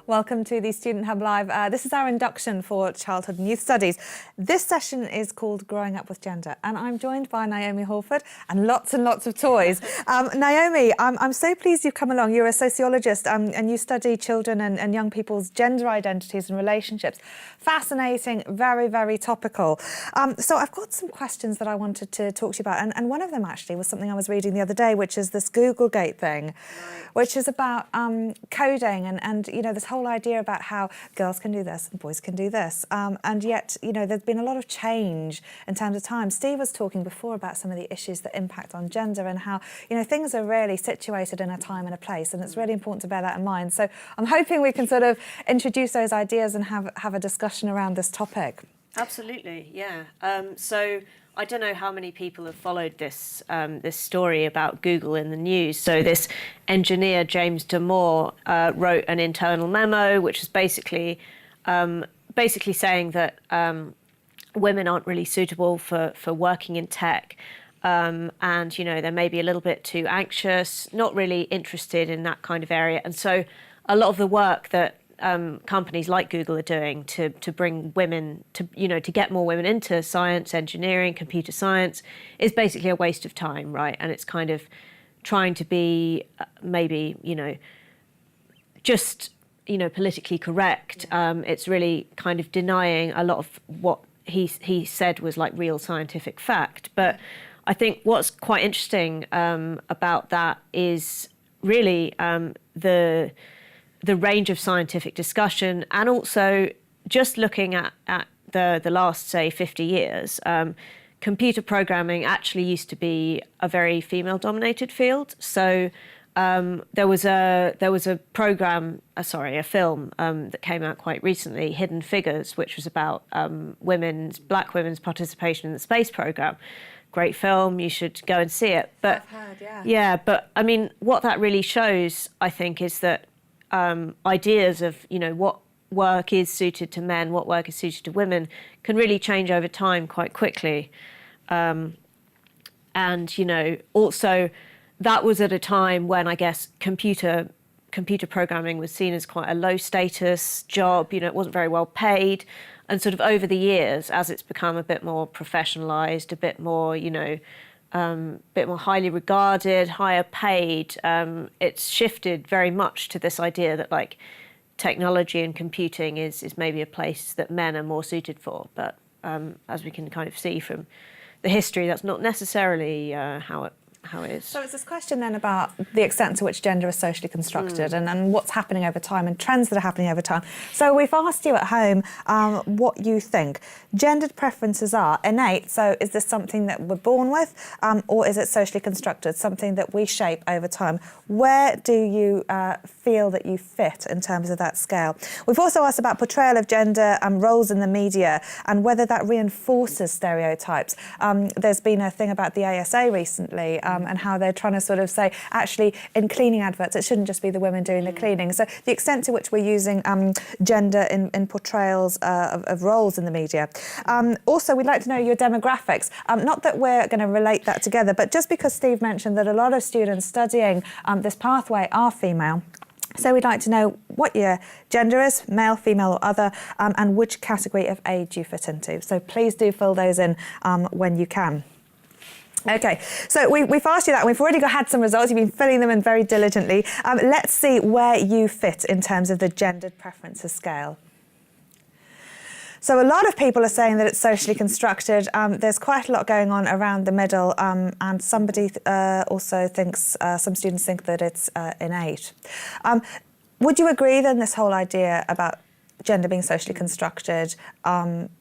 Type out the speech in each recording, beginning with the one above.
Welcome to the Student Hub Live. This is our induction for Childhood and Youth Studies. This session is called Growing Up with Gender, and I'm joined by Naomi Holford and lots of toys. Naomi, I'm so pleased you've come along. You're a sociologist and you study children and young people's gender identities and relationships. Fascinating, very topical. So I've got some questions that I wanted to talk to you about, and one of them actually was something I was reading the other day, which is this Googlegate thing, which is about coding and you know, this whole idea about how girls can do this and boys can do this. And yet, you know, there's been a lot of change in terms of time. Steve was talking before about some of the issues that impact on gender and how, you know, things are really situated in a time and a place, and it's really important to bear that in mind. So I'm hoping we can sort of introduce those ideas and have a discussion around this topic. Absolutely, yeah. So I don't know how many people have followed this this story about Google in the news. So this engineer, James Damore, wrote an internal memo, which is basically saying that women aren't really suitable for working in tech. And, you know, they're maybe a little bit too anxious, not really interested in that kind of area. And so a lot of the work that companies like Google are doing to bring women to, you know, to get more women into science, engineering, computer science is basically a waste of time, right? And it's kind of trying to be maybe, you know, just, you know, politically correct. It's really kind of denying a lot of what he said was like real scientific fact. But I think what's quite interesting about that is really the range of scientific discussion, and also just looking at the last, say, 50 years. Computer programming actually used to be a very female-dominated field. So there was a program, a film that came out quite recently, Hidden Figures, which was about black women's participation in the space program. Great film, you should go and see it. But I've heard, yeah. Yeah, but I mean, what that really shows, I think, is that ideas of, you know, what work is suited to men, what work is suited to women, can really change over time quite quickly. And, you know, also that was at a time when I guess computer programming was seen as quite a low status job. You know, it wasn't very well paid. And sort of over the years, as it's become a bit more professionalized, a bit more, you know, bit more highly regarded, higher paid, it's shifted very much to this idea that like technology and computing is maybe a place that men are more suited for. But as we can kind of see from the history, that's not necessarily how it is. So it's this question then about the extent to which gender is socially constructed and what's happening over time and trends that are happening over time. So we've asked you at home what you think. Gendered preferences are innate, so is this something that we're born with or is it socially constructed, something that we shape over time? Where do you feel that you fit in terms of that scale? We've also asked about portrayal of gender and roles in the media and whether that reinforces stereotypes. There's been a thing about the ASA recently and how they're trying to sort of say, actually, in cleaning adverts, it shouldn't just be the women doing the cleaning. So the extent to which we're using gender in portrayals of roles in the media. Also, we'd like to know your demographics. Not that we're going to relate that together, but just because Steve mentioned that a lot of students studying this pathway are female, so we'd like to know what your gender is, male, female or other, and which category of age you fit into. So please do fill those in when you can. Okay, so we've asked you that, and we've already had some results. You've been filling them in very diligently. Let's see where you fit in terms of the gendered preferences scale. So a lot of people are saying that it's socially constructed. There's quite a lot going on around the middle, and somebody also thinks, some students think that it's innate. Would you agree then this whole idea about gender being socially constructed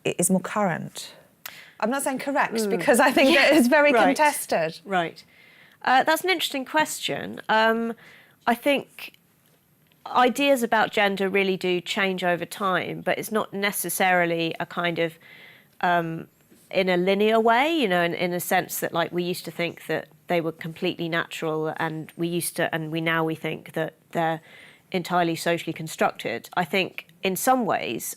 is more current? I'm not saying correct because I think that it's very contested. Right. That's an interesting question. I think ideas about gender really do change over time, but it's not necessarily a kind of in a linear way, you know, in a sense that like we used to think that they were completely natural and we think that they're entirely socially constructed. I think in some ways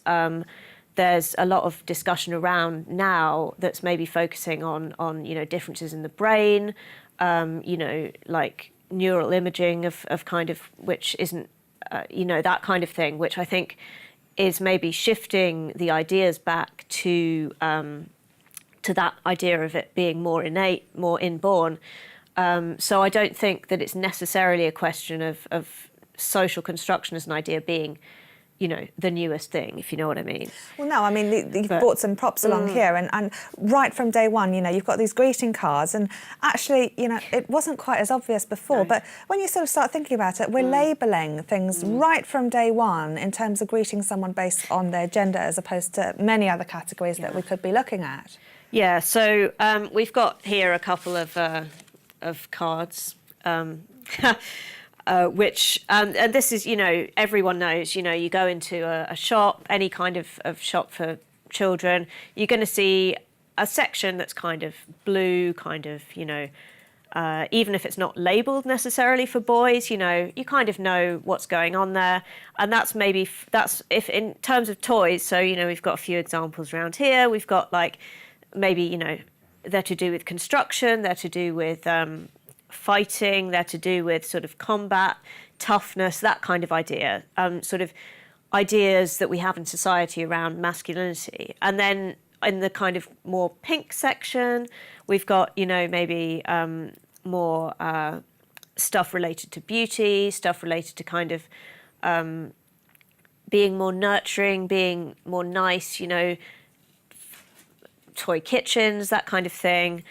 there's a lot of discussion around now that's maybe focusing on you know, differences in the brain, you know, like neural imaging of kind of which isn't that kind of thing, which I think is maybe shifting the ideas back to that idea of it being more innate, more inborn. So I don't think that it's necessarily a question of social construction as an idea being, the newest thing, if you know what I mean. Well, no, I mean, you've brought some props along here, and right from day one, you've got these greeting cards, and actually, it wasn't quite as obvious before, No. but when you sort of start thinking about it, we're labelling things right from day one in terms of greeting someone based on their gender, as opposed to many other categories that we could be looking at. Yeah, so we've got here a couple of cards. Which, and this is, everyone knows, you go into a shop, any kind of shop for children, you're going to see a section that's kind of blue, kind of, even if it's not labelled necessarily for boys, you kind of know what's going on there. And that's if in terms of toys, so, we've got a few examples around here. We've got maybe, they're to do with construction, they're to do with fighting, they're to do with sort of combat, toughness, that kind of idea, sort of ideas that we have in society around masculinity. And then in the kind of more pink section, we've got, maybe more stuff related to beauty, stuff related to kind of being more nurturing, being more nice, toy kitchens, that kind of thing.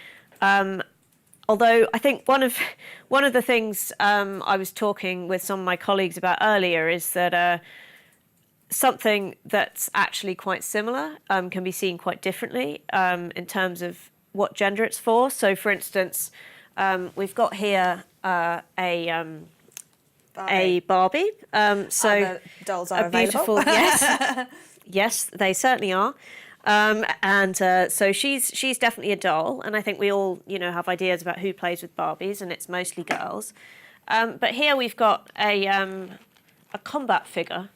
Although I think one of the things I was talking with some of my colleagues about earlier is that something that's actually quite similar can be seen quite differently in terms of what gender it's for. So, for instance, we've got here a Barbie. So dolls are beautiful, available. Yes, yes, they certainly are. So she's definitely a doll, and I think we all, have ideas about who plays with Barbies, and it's mostly girls. But here we've got a combat figure,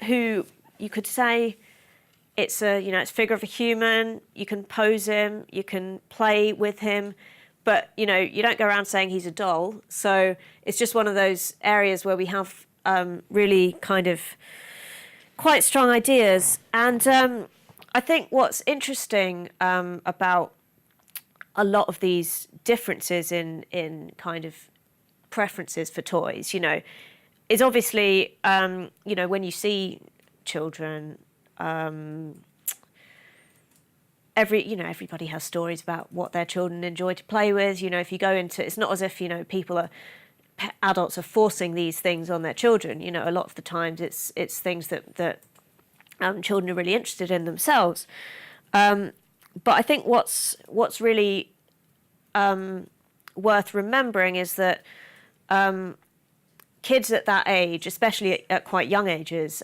who you could say it's it's a figure of a human. You can pose him, you can play with him, but you don't go around saying he's a doll. So it's just one of those areas where we have really kind of quite strong ideas. And I think what's interesting about a lot of these differences in kind of preferences for toys, is obviously, when you see children, everybody has stories about what their children enjoy to play with. If you go into, it's not as if, adults are forcing these things on their children. A lot of the times it's things that children are really interested in themselves. But I think what's really worth remembering is that kids at that age, especially at quite young ages,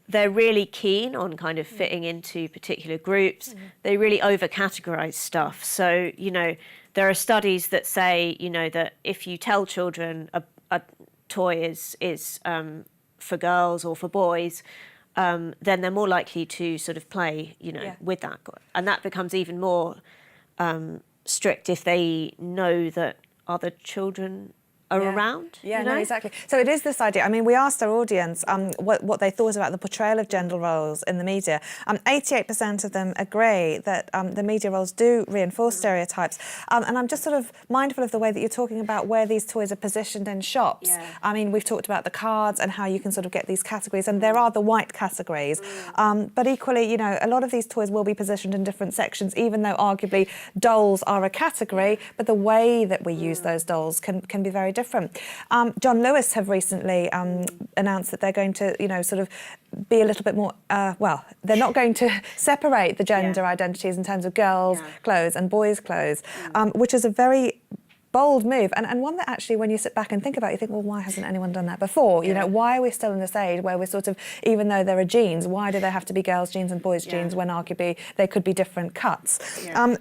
they're really keen on kind of fitting into particular groups. They really over-categorize stuff. So, there are studies that say, that if you tell children a toy is for girls or for boys, then they're more likely to sort of play, with that. And that becomes even more strict if they know that other children are around. Yeah, no, exactly. So it is this idea. I mean, we asked our audience what they thought about the portrayal of gender roles in the media. 88% of them agree that the media roles do reinforce stereotypes. And I'm just sort of mindful of the way that you're talking about where these toys are positioned in shops. Yeah. I mean, we've talked about the cards and how you can sort of get these categories, and there are the white categories. But equally, a lot of these toys will be positioned in different sections, even though arguably dolls are a category, but the way that we use those dolls can be very different. John Lewis have recently announced that they're going to, sort of be a little bit more, they're not going to separate the gender identities in terms of girls' clothes and boys' clothes, which is a very bold move, and one that actually, when you sit back and think about it, you think, well, why hasn't anyone done that before? Why are we still in this age where we're sort of, even though there are jeans, why do there have to be girls' jeans and boys' jeans when arguably they could be different cuts?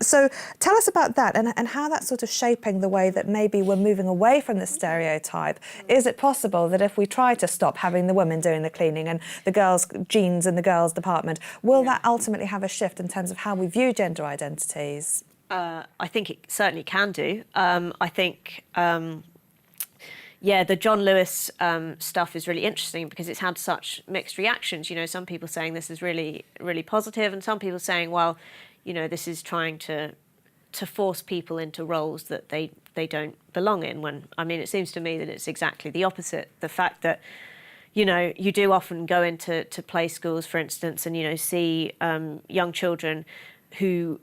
So tell us about that and how that's sort of shaping the way that maybe we're moving away from the stereotype. Is it possible that if we try to stop having the women doing the cleaning and the girls' jeans in the girls' department, will that ultimately have a shift in terms of how we view gender identities? I think it certainly can do. I think, Yeah, the John Lewis stuff is really interesting because it's had such mixed reactions. You know, some people saying this is really, really positive, and some people saying, well, you know, this is trying to force people into roles that they don't belong in. When, I mean, it seems to me that it's exactly the opposite. The fact that, you know, you do often go into play schools, for instance, and, you know, see young children who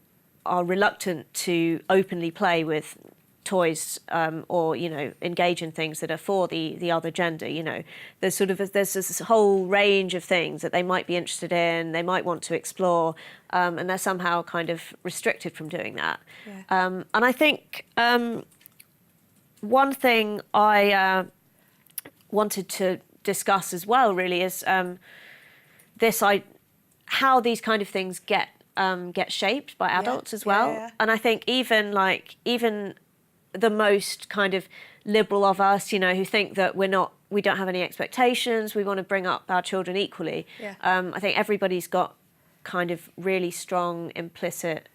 are reluctant to openly play with toys or, you know, engage in things that are for the other gender. You know, there's this whole range of things that they might be interested in, they might want to explore, and they're somehow kind of restricted from doing that. Yeah. And I think one thing I wanted to discuss as well really is how these kind of things get shaped by adults as well. Yeah. And I think even the most kind of liberal of us, you know, who think that we don't have any expectations, we want to bring up our children equally. Yeah. I think everybody's got kind of really strong implicit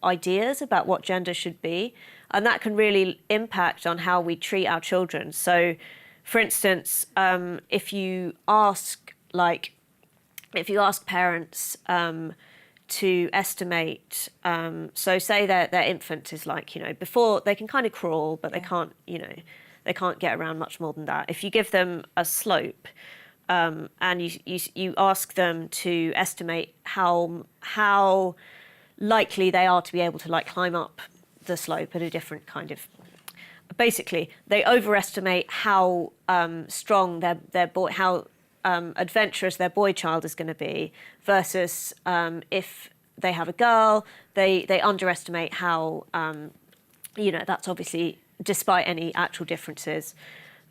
ideas about what gender should be, and that can really impact on how we treat our children. So, for instance, if you ask parents to estimate, so say their infant is like, you know, before they can kind of crawl, but they can't, you know, they can't get around much more than that. If you give them a slope and you ask them to estimate how likely they are to be able to like climb up the slope at a different kind of, basically they overestimate how strong their boy, how adventurous their boy child is going to be versus if they have a girl, they underestimate how, you know, that's obviously despite any actual differences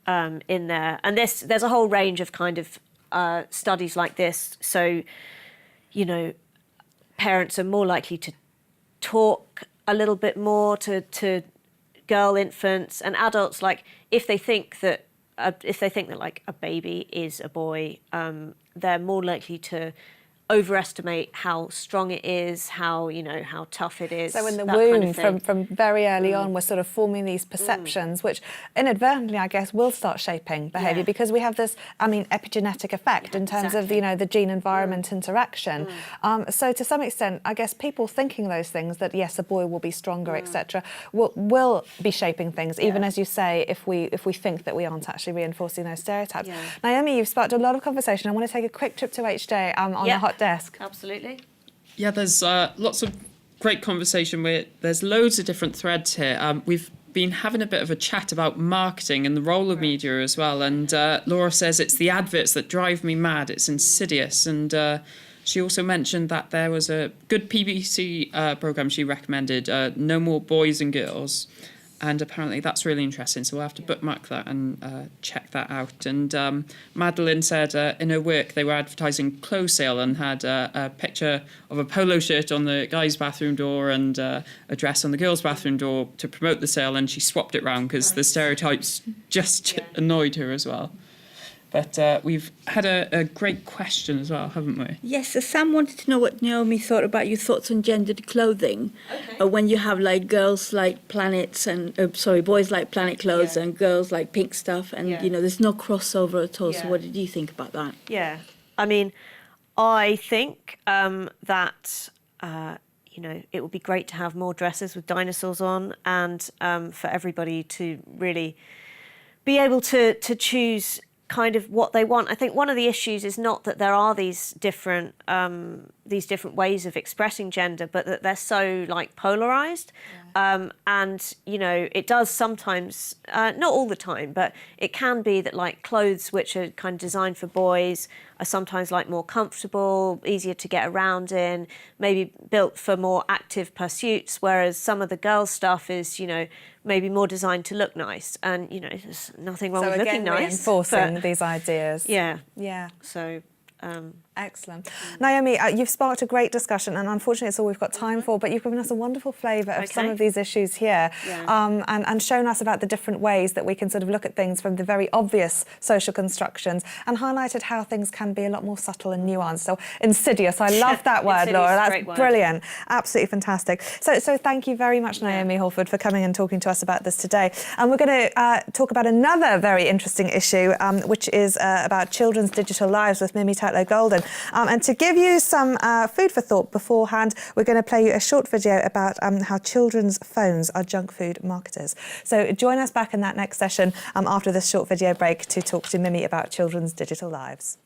in there. And there's a whole range of kind of studies like this. So, you know, parents are more likely to talk a little bit more to girl infants, and adults, like if they think that like a baby is a boy, they're more likely to overestimate how strong it is, how, you know, how tough it is. So in the womb, kind of from very early on, we're sort of forming these perceptions, which inadvertently, I guess, will start shaping behaviour because we have this, I mean, epigenetic effect in terms of, you know, the gene-environment interaction. So to some extent, I guess people thinking those things, that yes, a boy will be stronger, etc., will be shaping things, even as you say, if we think that we aren't actually reinforcing those stereotypes. Yeah. Naomi, you've sparked a lot of conversation. I want to take a quick trip to HJ on the hot desk. Absolutely. Yeah, there's lots of great conversation. There's loads of different threads here. We've been having a bit of a chat about marketing and the role of media as well. And Laura says it's the adverts that drive me mad. It's insidious. And she also mentioned that there was a good BBC programme she recommended, No More Boys and Girls. And apparently that's really interesting, so we'll have to bookmark that and check that out. And Madeline said in her work they were advertising clothes sale and had a picture of a polo shirt on the guy's bathroom door and a dress on the girl's bathroom door to promote the sale, and she swapped it round because the stereotypes just annoyed her as well. But we've had a great question as well, haven't we? Yes, so Sam wanted to know what Naomi thought about your thoughts on gendered clothing. Okay. When you have like girls like planets and, boys like planet clothes and girls like pink stuff, and you know, there's no crossover at all. So what did you think about that? Yeah, I mean, I think that, you know, it would be great to have more dresses with dinosaurs on, and for everybody to really be able to choose kind of what they want. I think one of the issues is not that there are these different ways of expressing gender, but that they're so like polarized. And you know, it does sometimes, not all the time, but it can be that like clothes which are kind of designed for boys are sometimes like more comfortable, easier to get around in, maybe built for more active pursuits, whereas some of the girls' stuff is, you know, maybe more designed to look nice. And, you know, there's nothing wrong with looking nice. So again, reinforcing these ideas. Yeah. Yeah. So, Excellent. Naomi, you've sparked a great discussion, and unfortunately it's all we've got time for, but you've given us a wonderful flavour of some of these issues here, and shown us about the different ways that we can sort of look at things from the very obvious social constructions, and highlighted how things can be a lot more subtle and nuanced. So insidious, I love that word, Laura. That's brilliant. Absolutely fantastic. So thank you very much, Naomi Holford, for coming and talking to us about this today. And we're going to talk about another very interesting issue, which is about children's digital lives with Mimi Tatlow-Golden. And to give you some food for thought beforehand, we're going to play you a short video about how children's phones are junk food marketers. So join us back in that next session after this short video break to talk to Mimi about children's digital lives.